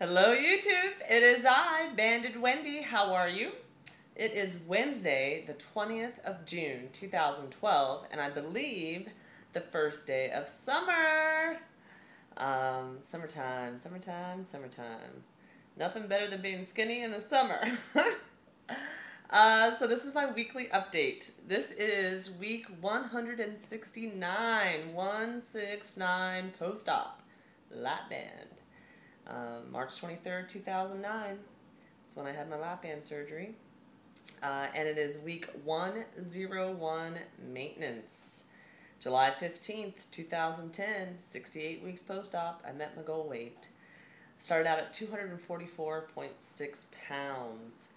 Hello YouTube, it is I, Banded Wendy. How are you? It is Wednesday, the 20th of June, 2012, and I believe the first day of summer. Summertime, summertime, summertime. Nothing better than being skinny in the summer. So this is my weekly update. This is week 169, 169 post-op, lap band. March 23rd, 2009. That's when I had my lap band surgery. And it is week 101 maintenance. July 15th, 2010, 68 weeks post-op. I met my goal weight. Started out at 244.6 pounds.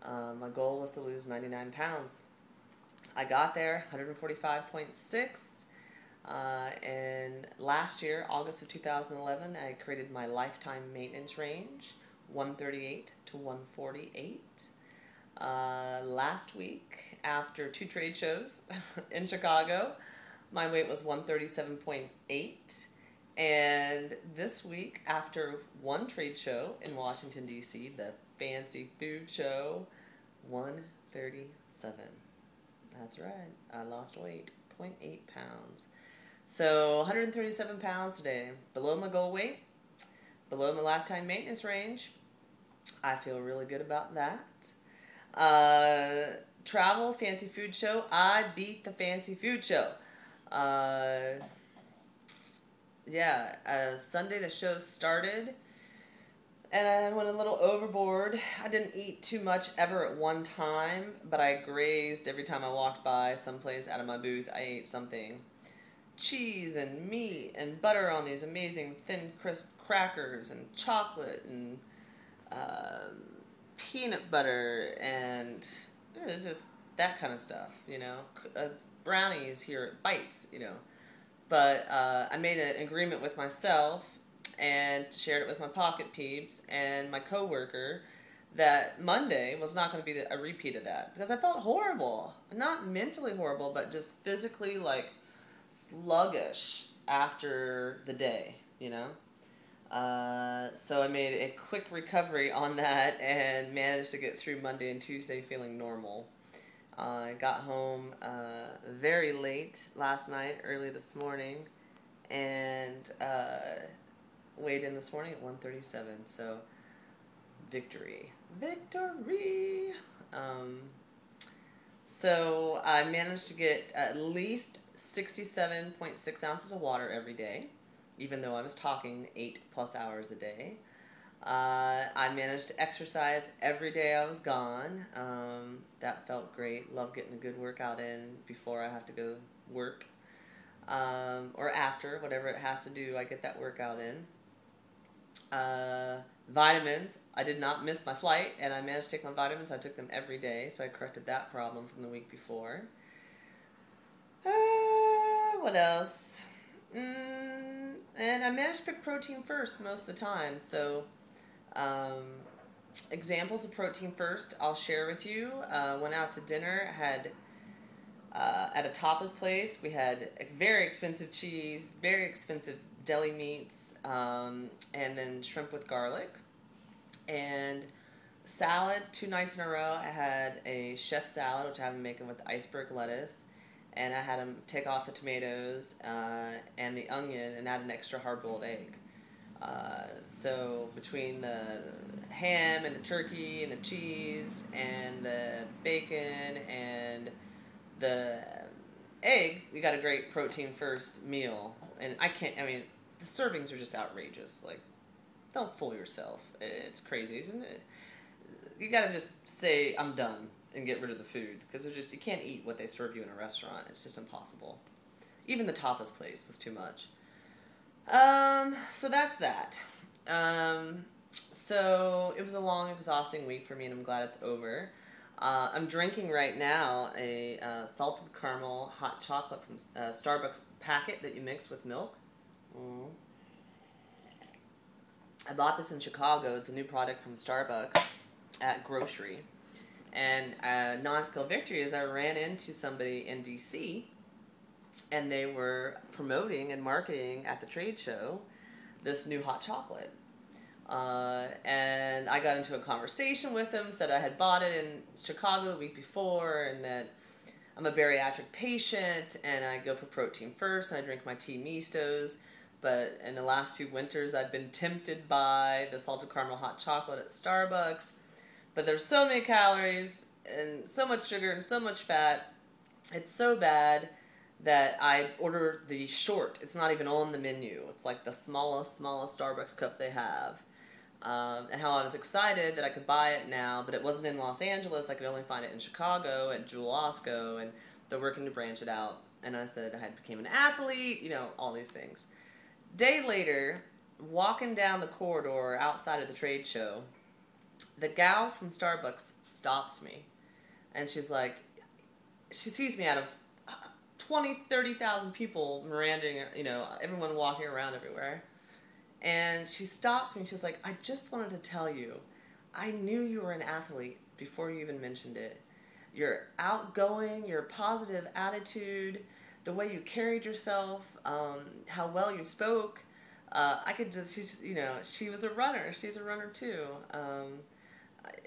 My goal was to lose 99 pounds. I got there, 145.6. And last year, August of 2011, I created my lifetime maintenance range, 138 to 148. Last week, after 2 trade shows in Chicago, my weight was 137.8. And this week, after 1 trade show in Washington, D.C., the fancy food show, 137. That's right, I lost weight, 0.8 pounds. So 137 pounds today, below my goal weight, below my lifetime maintenance range. I feel really good about that. Travel, fancy food show, I beat the fancy food show. Sunday the show started and I went a little overboard. I didn't eat too much ever at one time, but I grazed every time I walked by someplace out of my booth. I ate something. Cheese and meat and butter on these amazing thin crisp crackers and chocolate and peanut butter and it was just that kind of stuff, you know. Brownies here at Bites, you know. But I made an agreement with myself and shared it with my pocket peeps and my coworker that Monday was not going to be a repeat of that because I felt horrible. Not mentally horrible, but just physically like sluggish after the day, you know. So I made a quick recovery on that and managed to get through Monday and Tuesday feeling normal. I got home very late last night, early this morning, and weighed in this morning at 137. So victory. So I managed to get at least 67.6 ounces of water every day, even though I was talking 8+ hours a day. I managed to exercise every day I was gone. That felt great. Love getting a good workout in before I have to go work. Or after, whatever it has to do, I get that workout in. Vitamins. I did not miss my flight, and I managed to take my vitamins. I took them every day, so I corrected that problem from the week before. What else? And I managed to pick protein first most of the time, so examples of protein first I'll share with you. Went out to dinner, had at a tapas place, we had a very expensive cheese, very expensive deli meats, and then shrimp with garlic, and salad 2 nights in a row. I had a chef salad, which I have been making with iceberg lettuce, and I had them take off the tomatoes and the onion and add an extra hard-boiled egg. So between the ham and the turkey and the cheese and the bacon and the egg, we got a great protein first meal. And the servings are just outrageous. Like, don't fool yourself. It's crazy, isn't it? You gotta just say, I'm done, and get rid of the food. Because you can't eat what they serve you in a restaurant. It's just impossible. Even the tapas place was too much. So that's that. So it was a long, exhausting week for me, and I'm glad it's over. I'm drinking right now a salted caramel hot chocolate from Starbucks packet that you mix with milk. I bought this in Chicago. It's a new product from Starbucks at grocery. And non-skill victory is I ran into somebody in DC and they were promoting and marketing at the trade show this new hot chocolate. And I got into a conversation with him, said I had bought it in Chicago the week before, and that I'm a bariatric patient, and I go for protein first, and I drink my tea mistos. But in the last few winters, I've been tempted by the salted caramel hot chocolate at Starbucks. But there's so many calories, and so much sugar, and so much fat. It's so bad that I order the short. It's not even on the menu. It's like the smallest Starbucks cup they have. And how I was excited that I could buy it now, but it wasn't in Los Angeles. I could only find it in Chicago at Jewel Osco, and they're working to branch it out. And I said I had became an athlete, you know, all these things. Day later, walking down the corridor outside of the trade show, the gal from Starbucks stops me, and she's like, she sees me out of 20, 30,000 people miranding, you know, everyone walking around everywhere. And she stops me. She's like, I just wanted to tell you, I knew you were an athlete before you even mentioned it. Your outgoing, your positive attitude, the way you carried yourself, how well you spoke. I could just, she's, you know, she was a runner. She's a runner too.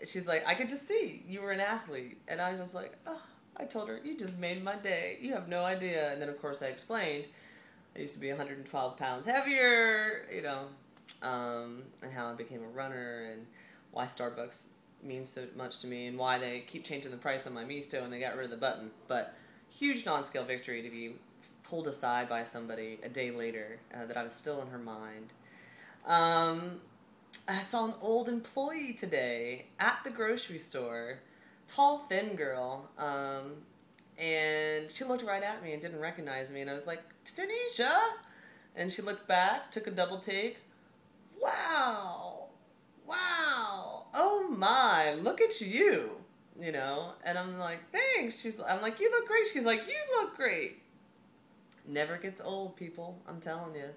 She's like, I could just see you were an athlete. And I was just like, oh, I told her, you just made my day. You have no idea. And then, of course, I explained I used to be 112 pounds heavier, you know, and how I became a runner, and why Starbucks means so much to me, and why they keep changing the price on my misto and they got rid of the button. But huge non-scale victory to be pulled aside by somebody a day later, that I was still in her mind. I saw an old employee today at the grocery store, tall, thin girl, and she looked right at me and didn't recognize me, and I was like, Tanisha! And she looked back, took a double take. Wow! Wow! Oh my, look at you! You know? And I'm like, thanks! I'm like, you look great! She's like, you look great! Never gets old, people. I'm telling you.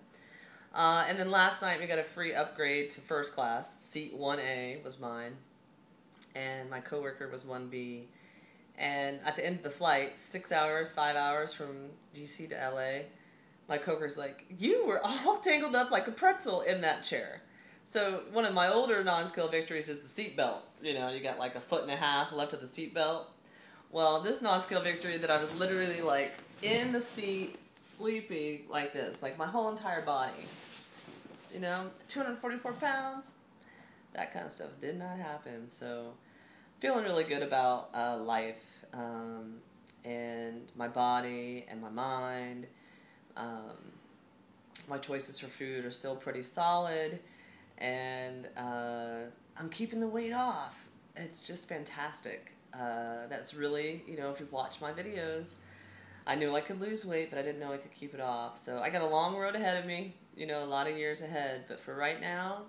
And then last night we got a free upgrade to first class. Seat 1A was mine. And my coworker was 1B. And at the end of the flight, 6 hours, 5 hours from DC to LA, my coworker's like, you were all tangled up like a pretzel in that chair. So one of my older non-skill victories is the seatbelt. You know, you got like a foot and a half left of the seatbelt. Well, this non-skill victory that I was literally like in the seat, sleepy like this, like my whole entire body. You know, 244 pounds. That kind of stuff did not happen. So feeling really good about life, and my body and my mind. My choices for food are still pretty solid, and I'm keeping the weight off. It's just fantastic. That's really, you know, if you've watched my videos, I knew I could lose weight, but I didn't know I could keep it off. So I got a long road ahead of me, you know, a lot of years ahead. But for right now,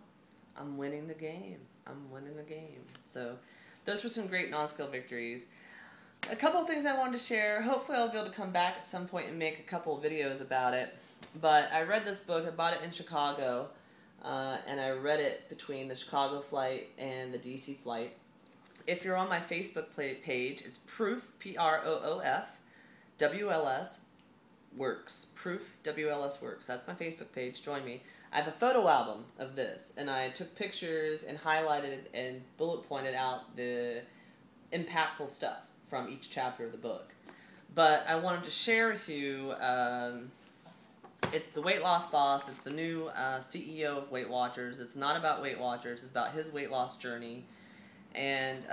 I'm winning the game. I'm winning the game. So those were some great non-skill victories. A couple of things I wanted to share. Hopefully I'll be able to come back at some point and make a couple of videos about it. But I read this book. I bought it in Chicago, and I read it between the Chicago flight and the DC flight. If you're on my Facebook page, it's Proof, P-R-O-O-F, W-L-S, Works. Proof, W-L-S Works. That's my Facebook page. Join me. I have a photo album of this, and I took pictures and highlighted and bullet pointed out the impactful stuff from each chapter of the book. But I wanted to share with you, it's the Weight Loss Boss. It's the new CEO of Weight Watchers. It's not about Weight Watchers. It's about his weight loss journey. And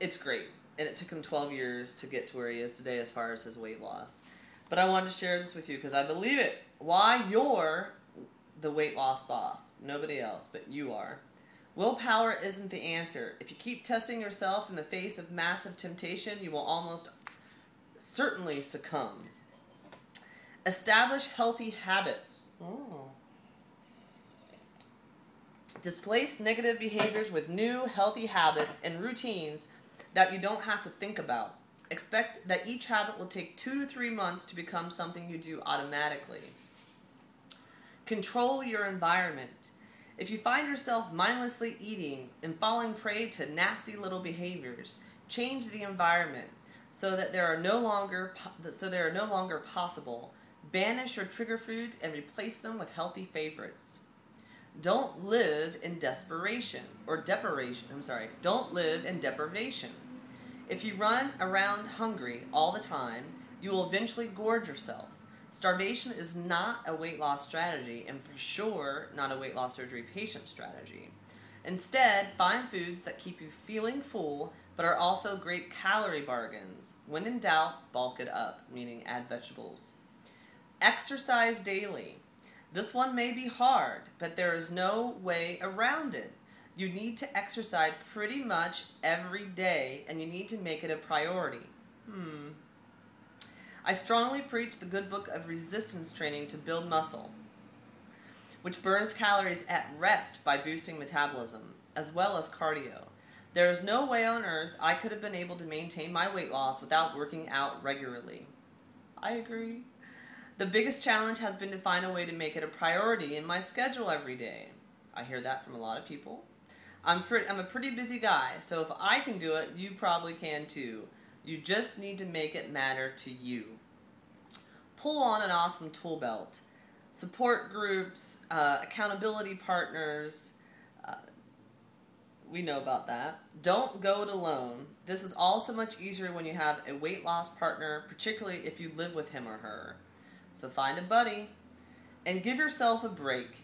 it's great. And it took him 12 years to get to where he is today as far as his weight loss. But I wanted to share this with you because I believe it. Why you're the weight loss boss. Nobody else, but you are. Willpower isn't the answer. If you keep testing yourself in the face of massive temptation, you will almost certainly succumb. Establish healthy habits. Oh. Displace negative behaviors with new healthy habits and routines that you don't have to think about. Expect that each habit will take 2 to 3 months to become something you do automatically. Control your environment. If you find yourself mindlessly eating and falling prey to nasty little behaviors, change the environment so that they are no longer possible. Banish your trigger foods and replace them with healthy favorites. Don't live in desperation or deprivation. Don't live in deprivation. If you run around hungry all the time, you will eventually gorge yourself. Starvation is not a weight loss strategy, and for sure not a weight loss surgery patient strategy. Instead, find foods that keep you feeling full but are also great calorie bargains. When in doubt, bulk it up, meaning add vegetables. Exercise daily. This one may be hard, but there is no way around it. You need to exercise pretty much every day, and you need to make it a priority. I strongly preach the good book of resistance training to build muscle, which burns calories at rest by boosting metabolism, as well as cardio. There is no way on earth I could have been able to maintain my weight loss without working out regularly. I agree. The biggest challenge has been to find a way to make it a priority in my schedule every day. I hear that from a lot of people. I'm a pretty busy guy, so if I can do it, you probably can too. You just need to make it matter to you. Pull on an awesome tool belt. Support groups, accountability partners. We know about that. Don't go it alone. This is all so much easier when you have a weight loss partner, particularly if you live with him or her. So find a buddy and give yourself a break.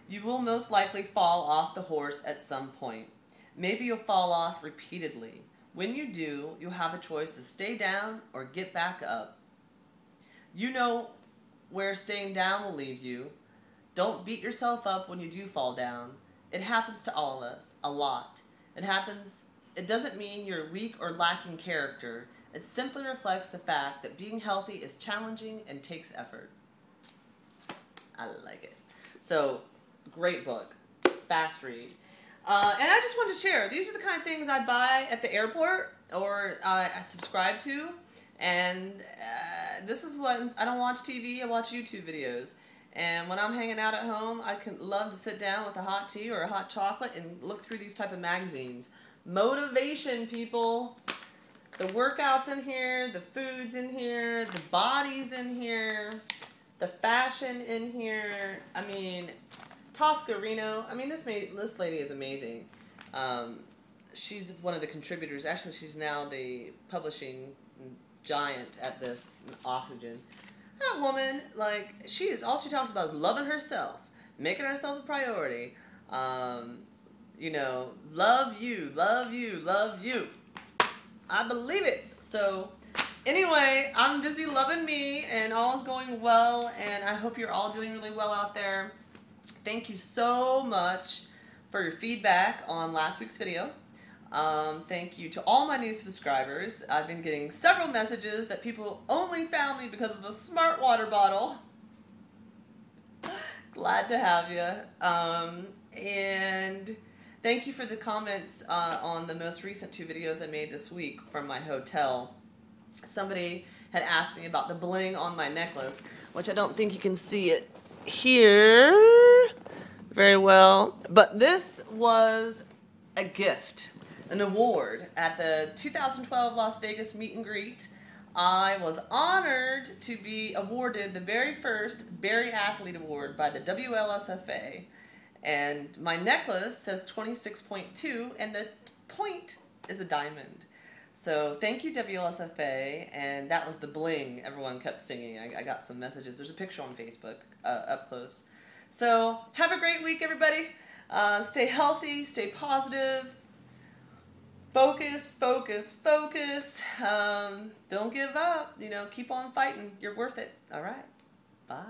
You will most likely fall off the horse at some point. Maybe you'll fall off repeatedly. When you do, you'll have a choice to stay down or get back up. You know where staying down will leave you. Don't beat yourself up when you do fall down. It happens to all of us, a lot. It doesn't mean you're weak or lacking character. It simply reflects the fact that being healthy is challenging and takes effort. I like it. So, great book. Fast read. And I just wanted to share, these are the kind of things I buy at the airport or I subscribe to. And this is what, I don't watch TV, I watch YouTube videos. And when I'm hanging out at home, I can love to sit down with a hot tea or a hot chocolate and look through these type of magazines. Motivation, people. The workouts in here, the foods in here, the bodies in here, the fashion in here. I mean, Tosca Reno. I mean, this lady is amazing. She's one of the contributors. Actually, she's now the publishing giant at this Oxygen. That woman, like, all she talks about is loving herself, making herself a priority. You know, love you, love you, love you. I believe it. So, anyway, I'm busy loving me, and all is going well, and I hope you're all doing really well out there. Thank you so much for your feedback on last week's video. Thank you to all my new subscribers. I've been getting several messages that people only found me because of the smart water bottle. Glad to have you. And thank you for the comments on the most recent 2 videos I made this week from my hotel. Somebody had asked me about the bling on my necklace, which I don't think you can see it here very well. But this was a gift. An award at the 2012 Las Vegas meet and greet. I was honored to be awarded the very first Berry Athlete Award by the WLSFA. And my necklace says 26.2 and the point is a diamond. So thank you, WLSFA, and that was the bling everyone kept singing. I got some messages. There's a picture on Facebook up close. So have a great week, everybody. Stay healthy, stay positive. Focus, focus, focus. Don't give up. You know, keep on fighting. You're worth it. All right. Bye.